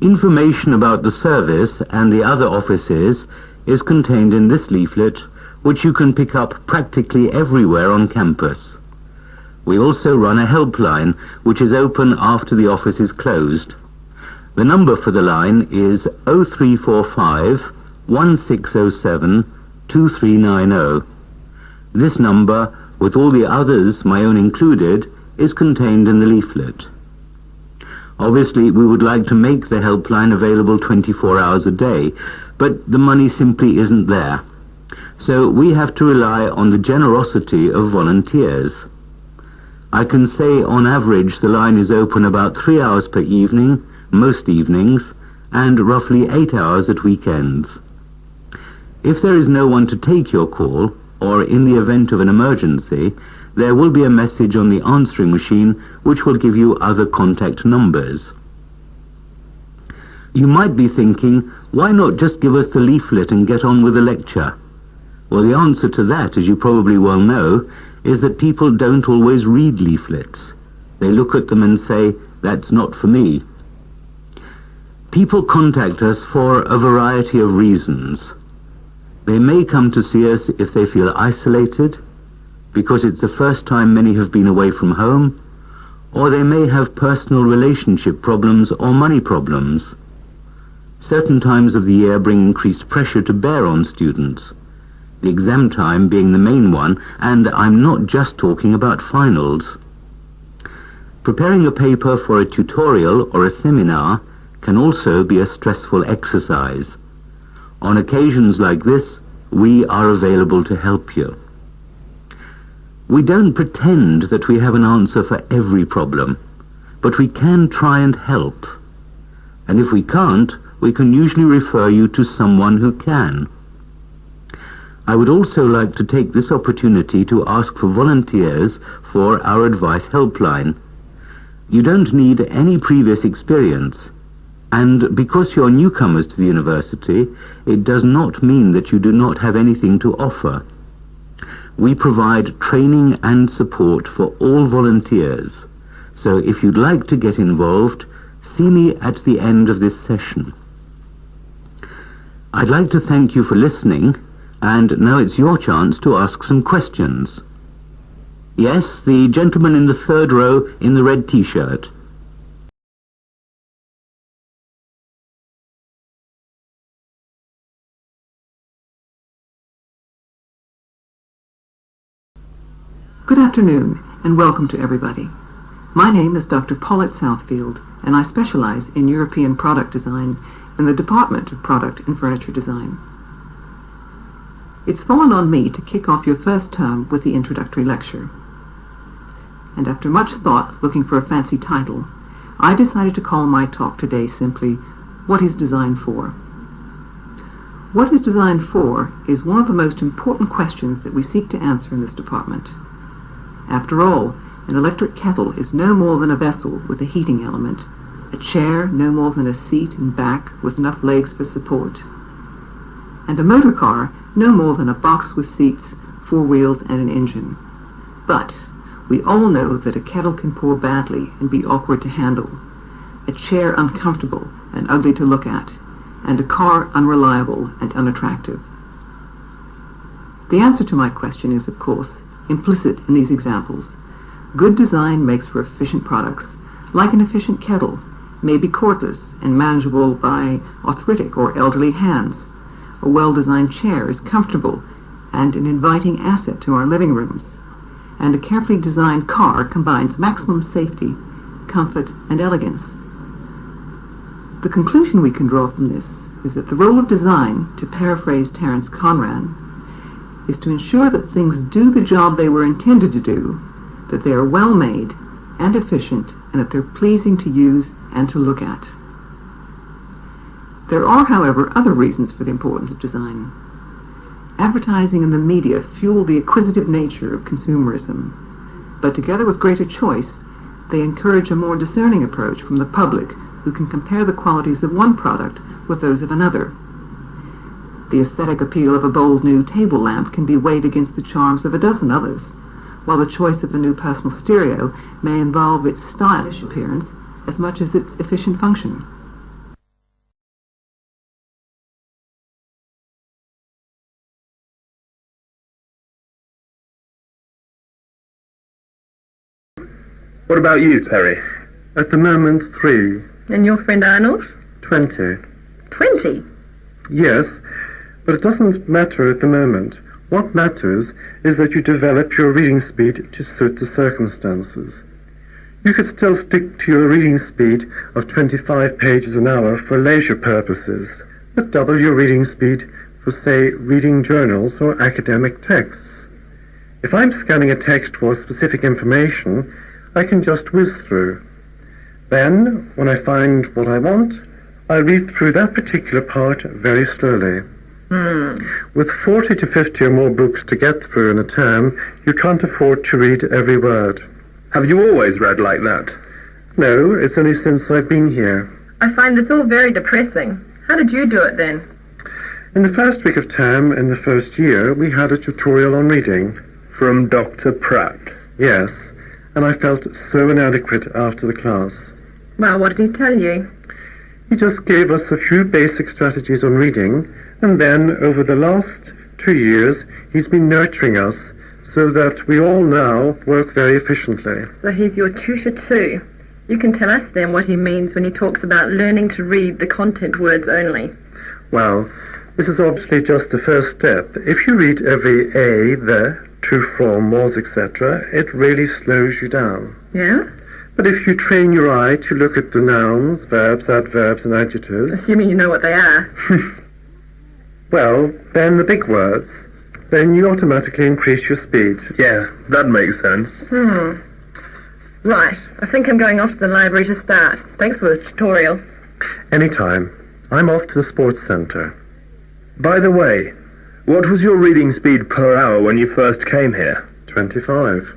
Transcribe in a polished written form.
Information about the service and the other offices is contained in this leaflet, which you can pick up practically everywhere on campus. We also run a helpline, which is open after the office is closed. The number for the line is 0345 1607 2390. This number, with all the others, my own included, is contained in the leaflet. Obviously, we would like to make the helpline available 24 hours a day, but the money simply isn't there. So we have to rely on the generosity of volunteers. I can say on average the line is open about 3 hours per evening, most evenings, and roughly 8 hours at weekends. If there is no one to take your call, or in the event of an emergency, there will be a message on the answering machine which will give you other contact numbers. You might be thinking, why not just give us the leaflet and get on with the lecture? Well, the answer to that, as you probably well know, is that people don't always read leaflets. They look at them and say, that's not for me. People contact us for a variety of reasons. They may come to see us if they feel isolated, because it's the first time many have been away from home, or they may have personal relationship problems or money problems. Certain times of the year bring increased pressure to bear on students, the exam time being the main one, and I'm not just talking about finals. Preparing a paper for a tutorial or a seminar can also be a stressful exercise. On occasions like this, we are available to help you. We don't pretend that we have an answer for every problem, but we can try and help. And if we can't, we can usually refer you to someone who can. I would also like to take this opportunity to ask for volunteers for our advice helpline. You don't need any previous experience, and because you're newcomers to the university, it does not mean that you do not have anything to offer. We provide training and support for all volunteers, so if you'd like to get involved, see me at the end of this session. I'd like to thank you for listening, and now it's your chance to ask some questions. Yes, the gentleman in the third row in the red t-shirt. Good afternoon, and welcome to everybody. My name is Dr. Paulette Southfield, and I specialize in European product design in the Department of Product and Furniture Design. It's fallen on me to kick off your first term with the introductory lecture. And after much thought looking for a fancy title, I decided to call my talk today simply, What is Design For? What is design for is one of the most important questions that we seek to answer in this department. After all, an electric kettle is no more than a vessel with a heating element, a chair no more than a seat and back with enough legs for support, and a motor car no more than a box with seats, 4 wheels and an engine. But we all know that a kettle can pour badly and be awkward to handle, a chair uncomfortable and ugly to look at, and a car unreliable and unattractive. The answer to my question is, of course, implicit in these examples. Good design makes for efficient products, like an efficient kettle, may be cordless and manageable by arthritic or elderly hands. A well-designed chair is comfortable and an inviting asset to our living rooms. And a carefully designed car combines maximum safety, comfort, and elegance. The conclusion we can draw from this is that the role of design, to paraphrase Terence Conran, is to ensure that things do the job they were intended to do, that they are well made and efficient, and that they're pleasing to use and to look at. There are, however, other reasons for the importance of design. Advertising and the media fuel the acquisitive nature of consumerism, but together with greater choice, they encourage a more discerning approach from the public who can compare the qualities of one product with those of another. The aesthetic appeal of a bold new table lamp can be weighed against the charms of a dozen others, while the choice of a new personal stereo may involve its stylish appearance as much as its efficient function. What about you, Terry? At the moment, 3. And your friend Arnold? 20. 20? Yes, but it doesn't matter at the moment. What matters is that you develop your reading speed to suit the circumstances. You could still stick to your reading speed of 25 pages an hour for leisure purposes, but double your reading speed for, say, reading journals or academic texts. If I'm scanning a text for specific information, I can just whiz through. Then, when I find what I want, I read through that particular part very slowly. With 40 to 50 or more books to get through in a term, you can't afford to read every word. Have you always read like that? No, it's only since I've been here. I find this all very depressing. How did you do it then? In the first week of term, in the first year, we had a tutorial on reading. From Dr. Pratt? Yes, and I felt so inadequate after the class. Well, what did he tell you? He just gave us a few basic strategies on reading, and then, over the last 2 years, he's been nurturing us so that we all now work very efficiently. So he's your tutor too. You can tell us then what he means when he talks about learning to read the content words only. Well, this is obviously just the first step. If you read every a, the, to, from, was, etc., it really slows you down. Yeah? But if you train your eye to look at the nouns, verbs, adverbs, and adjectives... Assuming you know what they are. Well, then the big words. Then you automatically increase your speed. Yeah, that makes sense. Right, I think I'm going off to the library to start. Thanks for the tutorial. Anytime. I'm off to the sports centre. By the way, what was your reading speed per hour when you first came here? 25.